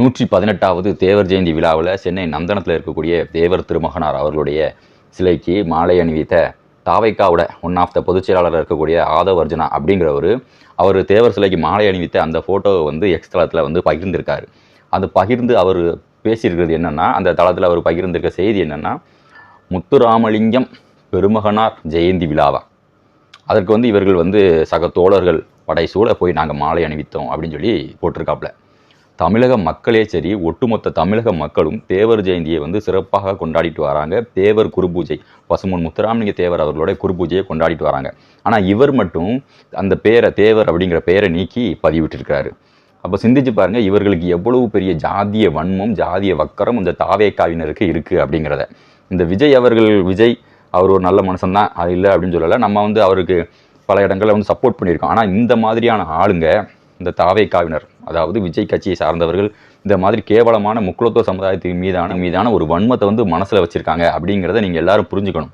118வது தேவர் ஜெயந்தி விழாவில் சென்னை நந்தனத்தில் இருக்கக்கூடிய தேவர் திருமகனார் அவர்களுடைய சிலைக்கு மாலை அணிவித்த தாவைக்காவோட ஒன் ஆஃப் த பொதுச் செயலாளர் இருக்கக்கூடிய ஆதவ் அர்ஜுனா அப்படிங்கிறவர் அவர் தேவர் சிலைக்கு மாலை அணிவித்த அந்த ஃபோட்டோவை வந்து எக்ஸ் தளத்தில் வந்து பகிர்ந்திருக்காரு. அது பகிர்ந்து அவர் பேசியிருக்கிறது என்னென்னா, அந்த தளத்தில் அவர் பகிர்ந்திருக்க செய்தி என்னென்னா, முத்துராமலிங்கம் பெருமகனார் ஜெயந்தி விழாவா, அதற்கு வந்து இவர்கள் வந்து சக தோழர்கள் படைசூழ போய் நாங்கள் மாலை அணிவித்தோம் அப்படின்னு சொல்லி போட்டிருக்காப்புல. தமிழக மக்களே சரி, ஒட்டுமொத்த தமிழக மக்களும் தேவர் ஜெயந்தியை வந்து சிறப்பாக கொண்டாடிட்டு வராங்க. தேவர் குருபூஜை, பசும்பொன் முத்துராமலிங்க தேவர் அவர்களுடைய குருபூஜையை கொண்டாடிட்டு வராங்க. ஆனால் இவர் மட்டும் அந்த பேரை, தேவர் அப்படிங்கிற பேரை நீக்கி பதிவிட்டிருக்கிறாரு. அப்போ சிந்திச்சு பாருங்க, இவர்களுக்கு எவ்வளவு பெரிய ஜாதிய வன்மம், ஜாதிய வக்கரம் இந்த தாவேக்காவினருக்கு இருக்குது அப்படிங்கிறத. இந்த விஜய் அவர் ஒரு நல்ல மனுஷன்தான், அது இல்லை அப்படின்னு சொல்லலை. நம்ம வந்து அவருக்கு பல இடங்களில் வந்து சப்போர்ட் பண்ணியிருக்கோம். ஆனால் இந்த மாதிரியான ஆளுங்க, இந்த தாவேக்காவினர், அதாவது விஜய் கட்சியை சார்ந்தவர்கள், இந்த மாதிரி கேவலமான முக்குலத்துவ சமுதாயத்தின் மீதான ஒரு வன்மத்தை வந்து மனசில் வச்சுருக்காங்க அப்படிங்கிறத நீங்கள் எல்லாரும் புரிஞ்சுக்கணும்.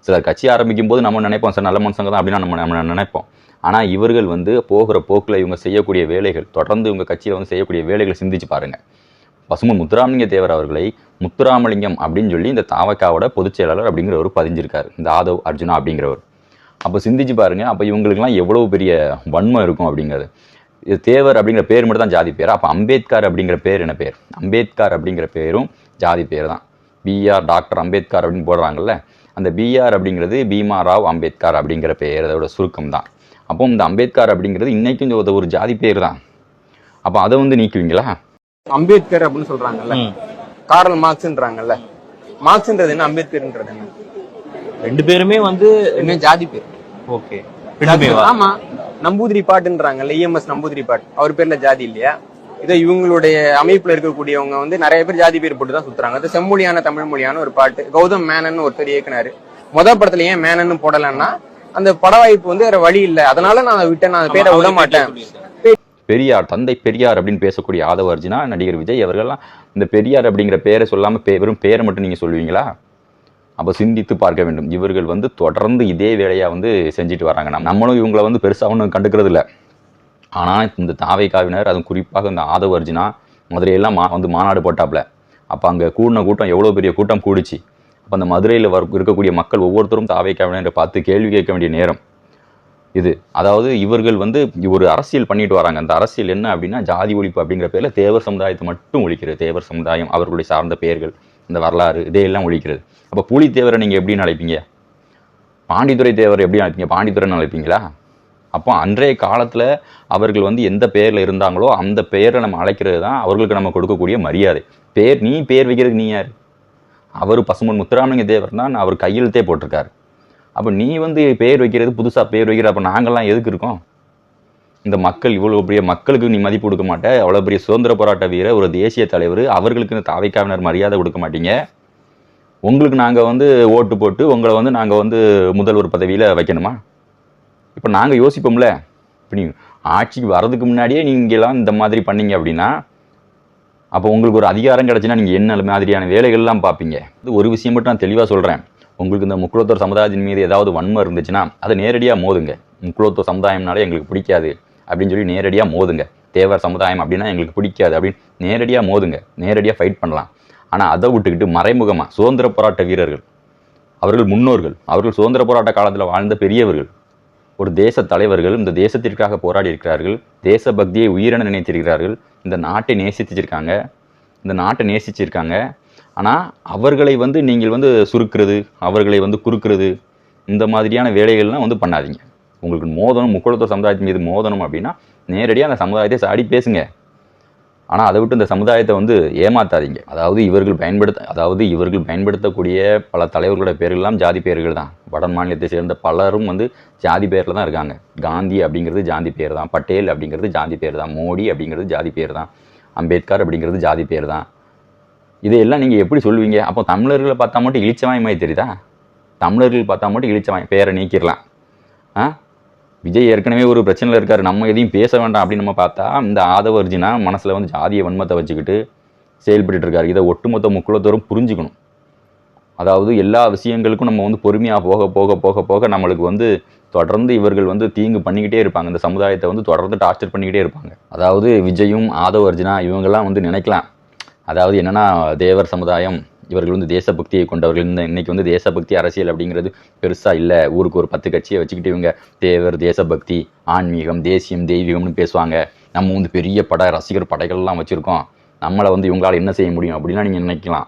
சிலர் கட்சி ஆரம்பிக்கும் போது நம்ம நினைப்போம், சார் நல்ல மனுஷங்க தான் அப்படின்னு நம்ம நினைப்போம். ஆனால் இவர்கள் வந்து போகிற போக்கில் இவங்க செய்யக்கூடிய வேலைகள், தொடர்ந்து இவங்க கட்சியில் வந்து செய்யக்கூடிய வேலைகளை சிந்திச்சு பாருங்கள். பசும்பொன் முத்துராமலிங்க தேவர் அவர்களை முத்துராமலிங்கம் அப்படின்னு சொல்லி இந்த தாவக்காவோட பொதுச் செயலாளர் அப்படிங்கிறவர் பதிஞ்சிருக்காரு, இந்த ஆதவ் அர்ஜுனா அப்படிங்கிறவர். அப்போ சிந்திச்சு பாருங்கள், அப்போ இவங்களுக்குலாம் எவ்வளோ பெரிய வன்மம் இருக்கும் அப்படிங்கிறது. இது தேவர் அப்படிங்கிற பேர் மட்டும் தான் ஜாதி பேர். அப்போ அம்பேத்கர் அப்படிங்கிற பேர் என்ன பேர்? அம்பேத்கர் அப்படிங்கிற பேரும் ஜாதி பேர் தான். பிஆர் டாக்டர் அம்பேத்கர் அப்படின்னு போடுறாங்கல்ல, அந்த பிஆர் அப்படிங்கிறது பீமா ராவ் அம்பேத்கர் அப்படிங்கிற பேர், அதோட சுருக்கம் தான். அப்போ இந்த அம்பேத்கர் அப்படிங்கிறது இன்னைக்கும் ஒரு ஜாதி பேர் தான். அப்போ அதை வந்து நீக்குவீங்களா? அம்பேத்கர் அப்படின்னு சொல்றாங்கல்ல, கார்ல் மார்க்ஸ்ன்றாங்கல்ல, மார்க்ஸ்ன்றது என்ன, அம்பேத்கர்ன்றது என்ன? ரெண்டு பேருமே வந்து ஜாதி பேர். ஓகே, ஆமா. நம்பூதிரி பாட்டுன்றாங்கல்ல, இஎம்எஸ் நம்பூதிரி பாட்டு, அவர் பேர்ல ஜாதி இல்லையா? இதை இவங்களுடைய அமைப்புல இருக்கக்கூடியவங்க வந்து நிறைய பேர் ஜாதி பேர் போட்டு தான் சுத்துறாங்க. அது செம்மொழியான தமிழ் மொழியான ஒரு பாட்டு. கௌதம் மேனன் ஒருத்தர் இயக்குனாரு. படத்துல ஏன் மேனன்னு போடலன்னா, அந்த பட வாய்ப்பு வந்து வேற வழி இல்லை, அதனால நான் விட்டேன், நான் பேரை விட மாட்டேன். பெரியார், தந்தை பெரியார் அப்படின்னு பேசக்கூடிய ஆதவ அர்ஜுனா, நடிகர் விஜய் அவர்கள்லாம் இந்த பெரியார் அப்படிங்கிற பேரை சொல்லாம வெறும் பேரை மட்டும் நீங்க சொல்லுவீங்களா? அப்போ சிந்தித்து பார்க்க வேண்டும். இவர்கள் வந்து தொடர்ந்து இதே வேலையாக வந்து செஞ்சுட்டு வராங்க. நம்மளும் இவங்களை வந்து பெருசாக ஒன்றும் கண்டுக்கிறது இல்லை. ஆனால் இந்த தாவேக்காவினர், அதுவும் குறிப்பாக இந்த ஆதவ அர்ஜுனா மதுரையெல்லாம் வந்து மாநாடு போட்டாப்புல. அப்போ அங்கே கூடின கூட்டம் எவ்வளோ பெரிய கூட்டம் கூடிச்சு. அப்போ அந்த மதுரையில் இருக்கக்கூடிய மக்கள் ஒவ்வொருத்தரும் தாவேக்காவினரை பார்த்து கேள்வி கேட்க வேண்டிய நேரம் இது. அதாவது இவர்கள் வந்து ஒரு அரசியல் பண்ணிட்டு வராங்க. அந்த அரசியல் என்ன அப்படின்னா, ஜாதி ஒழிப்பு அப்படிங்கிற பேரில் தேவர் சமுதாயத்தை மட்டும் ஒழிக்கிறது. தேவர் சமுதாயம், அவர்களுடைய சார்ந்த பெயர்கள், இந்த வரலாறு, இதையெல்லாம் ஒழிக்கிறது. அப்போ பூலித்தேவரை நீங்கள் எப்படி அழைப்பீங்க? பாண்டித்துரை தேவர் எப்படி அழைப்பீங்க? பாண்டித்துரைன்னு அழைப்பீங்களா? அப்போ அன்றைய காலத்தில் அவர்கள் வந்து எந்த பெயரில் இருந்தாங்களோ அந்த பெயரை நம்ம அழைக்கிறது தான் அவர்களுக்கு நம்ம கொடுக்கக்கூடிய மரியாதை. நீ பேர் வைக்கிறதுக்கு நீ யார்? அவர் பசும்பொன் முத்துராமலிங்க தேவர் தான் அவர் கையெழுத்தே போட்டிருக்காரு. அப்போ நீ வந்து பேர் வைக்கிறது, புதுசாக பேர் வைக்கிற, அப்போ நாங்கள்லாம் எதுக்கு இருக்கோம்? இந்த மக்கள், இவ்வளோ பெரிய மக்களுக்கு நீ மதிப்பு கொடுக்க மாட்டேன், அவ்வளோ பெரிய சுதந்திர போராட்ட வீரர், ஒரு தேசிய தலைவர், அவர்களுக்கு இந்த தாவேக்காவினர் மரியாதை கொடுக்க மாட்டீங்க. உங்களுக்கு நாங்கள் வந்து ஓட்டு போட்டு உங்களை வந்து நாங்கள் வந்து முதல்வர் பதவியில் வைக்கணுமா? இப்போ நாங்கள் யோசிப்போம்ல, இப்போ நீ ஆட்சிக்கு வர்றதுக்கு முன்னாடியே நீங்களாம் இந்த மாதிரி பண்ணீங்க அப்படின்னா, அப்போ உங்களுக்கு ஒரு அதிகாரம் கிடச்சுன்னா நீங்கள் என்ன மாதிரியான வேலைகள்லாம் பார்ப்பீங்க? இது ஒரு விஷயம் மட்டும் நான் தெளிவாக சொல்கிறேன். உங்களுக்கு இந்த முக்குலத்தோர் சமுதாயத்தின் மீது ஏதாவது வன்மம் இருந்துச்சுன்னா அதை நேரடியாக மோதுங்க. முக்குலத்தோர் சமுதாயம்னாலே எங்களுக்கு பிடிக்காது அப்படின்னு சொல்லி நேரடியாக மோதுங்க. தேவர் சமுதாயம் அப்படின்னா எங்களுக்கு பிடிக்காது அப்படின்னு நேரடியாக மோதுங்க, நேரடியாக ஃபைட் பண்ணலாம். ஆனால் அதை விட்டுக்கிட்டு மறைமுகமாக சுதந்திர போராட்ட வீரர்கள், அவர்கள் முன்னோர்கள், அவர்கள் சுதந்திர போராட்ட காலத்தில் வாழ்ந்த பெரியவர்கள், ஒரு தேச தலைவர்கள், இந்த தேசத்திற்காக போராடி இருக்கிறார்கள், தேசபக்தியை உயிரென நினைத்திருக்கிறார்கள், இந்த நாட்டை நேசிச்சிருக்காங்க. ஆனால் அவர்களை வந்து நீங்கள் வந்து சுருக்கிறது, அவர்களை வந்து குறுக்கிறது, இந்த மாதிரியான வேலைகள்லாம் வந்து பண்ணாதீங்க. உங்களுக்கு மோதணும், முக்குலத்தோர் சமுதாயத்தின் மீது மோதணும் அப்படின்னா நேரடியாக அந்த சமுதாயத்தை சாடி பேசுங்க. ஆனால் அதை விட்டு இந்த சமுதாயத்தை வந்து ஏமாத்தாதீங்க. அதாவது இவர்கள் பயன்படுத்தக்கூடிய பல தலைவர்களோட பேர்கள்லாம் ஜாதி பெயர்கள் தான். வட மாநிலத்தை சேர்ந்த பலரும் வந்து ஜாதி பெயரில் தான் இருக்காங்க. காந்தி அப்படிங்கிறது ஜாதி பெயர் தான், பட்டேல் அப்படிங்கிறது ஜாதி பெயர் தான், மோடி அப்படிங்கிறது ஜாதி பெயர் தான், அம்பேத்கர் அப்படிங்கிறது ஜாதி பெயர் தான். இதையெல்லாம் நீங்கள் எப்படி சொல்லுவீங்க? அப்போ தமிழர்களை பார்த்தா மட்டும் இழிச்சவாய் மாதிரி தெரியுதா? தமிழர்கள் பார்த்தா மட்டும் இழிச்சவாய், பேரை நீக்கிடலாம். விஜய் ஏற்கனவே ஒரு பிரச்சனையில் இருக்கார், நம்ம எதையும் பேச வேண்டாம் அப்படின்னு நம்ம பார்த்தா, இந்த ஆதவ அர்ஜுனா மனசில் வந்து ஜாதிய வன்மத்தை வச்சுக்கிட்டு செயல்பட்டு இருக்காரு. இதை ஒட்டுமொத்த முக்குலத்தோரும் புரிஞ்சுக்கணும். அதாவது எல்லா விஷயங்களுக்கும் நம்ம வந்து பொறுமையாக போக போக போக போக நம்மளுக்கு வந்து தொடர்ந்து இவர்கள் வந்து தீங்கு பண்ணிக்கிட்டே இருப்பாங்க. இந்த சமுதாயத்தை வந்து தொடர்ந்து டார்ச்சர் பண்ணிக்கிட்டே இருப்பாங்க. அதாவது விஜயும் ஆதவ் அர்ஜுனா இவங்கெல்லாம் வந்து நினைக்கலாம், அதாவது என்னன்னா தேவர் சமுதாயம் இவர்கள் வந்து தேசபக்தியை கொண்டவர்கள். இன்னைக்கு வந்து தேசபக்தி அரசியல் அப்படிங்கிறது பெருசாக இல்லை. ஊருக்கு ஒரு 10 கட்சியை வச்சுக்கிட்டு இவங்க தேவர், தேசபக்தி, ஆன்மீகம், தேசியம், தெய்வீகம்னு பேசுவாங்க. நம்ம வந்து பெரிய ரசிகர் படைகள்லாம் வச்சுருக்கோம், நம்மளை வந்து இவங்களால் என்ன செய்ய முடியும் அப்படின்லாம் நீங்கள் நினைக்கலாம்.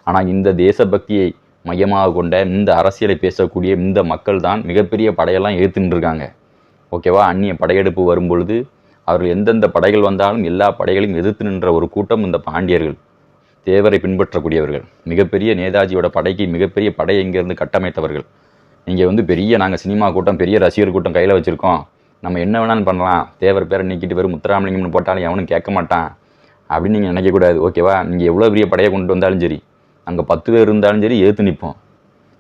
ஆனால் இந்த தேசபக்தியை மையமாக கொண்ட இந்த அரசியலை பேசக்கூடிய இந்த மக்கள் தான் மிகப்பெரிய படையெல்லாம் ஏற்றுன்னு இருக்காங்க. ஓகேவா? அந்நிய படையெடுப்பு வரும்பொழுது அவர்கள் எந்தெந்த படைகள் வந்தாலும் எல்லா படைகளையும் எதிர்த்து நின்ற ஒரு கூட்டம் இந்த பாண்டியர்கள், தேவரை பின்பற்றக்கூடியவர்கள். மிகப்பெரிய நேதாஜியோட படைக்கு மிகப்பெரிய படையை இங்கேருந்து கட்டமைத்தவர்கள். இங்கே வந்து நாங்கள் சினிமா கூட்டம், பெரிய ரசிகர் கூட்டம் கையில் வச்சுருக்கோம், நம்ம என்ன வேணாலும் பண்ணலாம், தேவர் பேரை நீக்கிட்டு வெறும் முத்துராமலிங்கம்னு போட்டாலும் எவனும் கேட்க மாட்டான் அப்படின்னு நீங்கள் நினைக்கக்கூடாது. ஓகேவா? நீங்கள் எவ்வளோ பெரிய படையை கொண்டு வந்தாலும் சரி, அங்கே 10 பேர் இருந்தாலும் சரி ஏற்று நிற்போம்.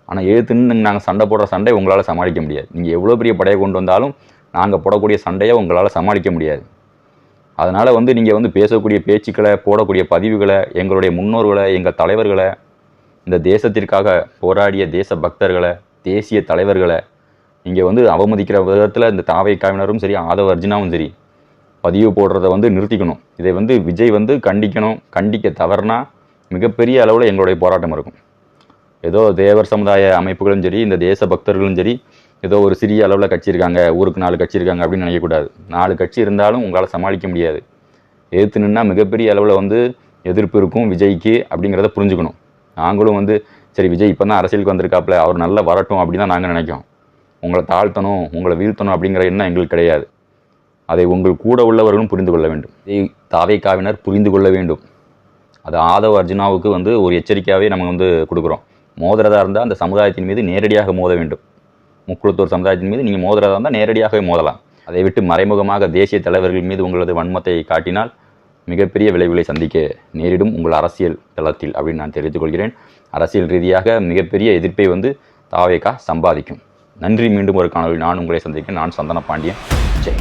ஆனால் ஏற்றுன்னு நாங்கள் சண்டை போடுற சண்டை உங்களால் சமாளிக்க முடியாது. நீங்கள் எவ்வளோ பெரிய படையை கொண்டு வந்தாலும் நாங்கள் போடக்கூடிய சண்டையை உங்களால் சமாளிக்க முடியாது. அதனால் வந்து நீங்கள் வந்து பேசக்கூடிய பேச்சுக்களை, போடக்கூடிய பதிவுகளை, எங்களுடைய முன்னோர்களை, எங்கள் தலைவர்களை, இந்த தேசத்திற்காக போராடிய தேச பக்தர்களை, தேசிய தலைவர்களை இங்கே வந்து அவமதிக்கிற விதத்தில் இந்த தாவைக்காவினரும் சரி, ஆதவ அர்ஜுனாவும் சரி பதிவு போடுறத வந்து நிறுத்திக்கணும். இதை வந்து விஜய் வந்து கண்டிக்கணும். கண்டிக்க தவறுனா மிகப்பெரிய அளவில் எங்களுடைய போராட்டம் இருக்கும். ஏதோ தேவர் சமுதாய அமைப்புகளும் சரி, இந்த தேச பக்தர்களும் சரி, ஏதோ ஒரு சிறிய அளவில் கட்சி இருக்காங்க, ஊருக்கு 4 கட்சி இருக்காங்க அப்படின்னு நினைக்கக்கூடாது. 4 கட்சி இருந்தாலும் உங்களால் சமாளிக்க முடியாது. எதிர்த்து நின்னா மிகப்பெரிய அளவில் வந்து எதிர்ப்பு இருக்கும் விஜய்க்கு அப்படிங்கிறத புரிஞ்சுக்கணும். நாங்களும் வந்து சரி விஜய் இப்போ தான் அரசியலுக்கு வந்திருக்காப்புல, அவர் நல்லா வரட்டும் அப்படின்னு தான் நாங்கள் நினைக்கிறோம். உங்களை தாழ்த்தணும், உங்களை வீழ்த்தணும் அப்படிங்கிற எண்ணம் எங்களுக்கு கிடையாது. அதை உங்கள் கூட உள்ளவர்களும் புரிந்து கொள்ள வேண்டும். தாவைக்காவினர் புரிந்து கொள்ள வேண்டும். அது ஆதவ அர்ஜுனாவுக்கு வந்து ஒரு எச்சரிக்கையாகவே நம்ம வந்து கொடுக்குறோம். மோதுறதா இருந்தால் அந்த சமுதாயத்தின் மீது நேரடியாக மோத வேண்டும். முக்குளத்தூர் சமுதாயத்தின் மீது நீங்கள் மோதுறதா இருந்தால் நேரடியாகவே மோதலாம். அதை விட்டு மறைமுகமாக தேசிய தலைவர்கள் மீது உங்களது வன்மத்தை காட்டினால் மிகப்பெரிய விளைவுகளை சந்திக்க நேரிடும் உங்கள் அரசியல் தளத்தில் அப்படின்னு நான் தெரிவித்துக் கொள்கிறேன். அரசியல் ரீதியாக மிகப்பெரிய எதிர்ப்பை வந்து தாவேகா சம்பாதிக்கும். நன்றி. மீண்டும் ஒரு காணொலி நான் உங்களை சந்திக்கிறேன். நான் சந்தன பாண்டியன். ஜெய்.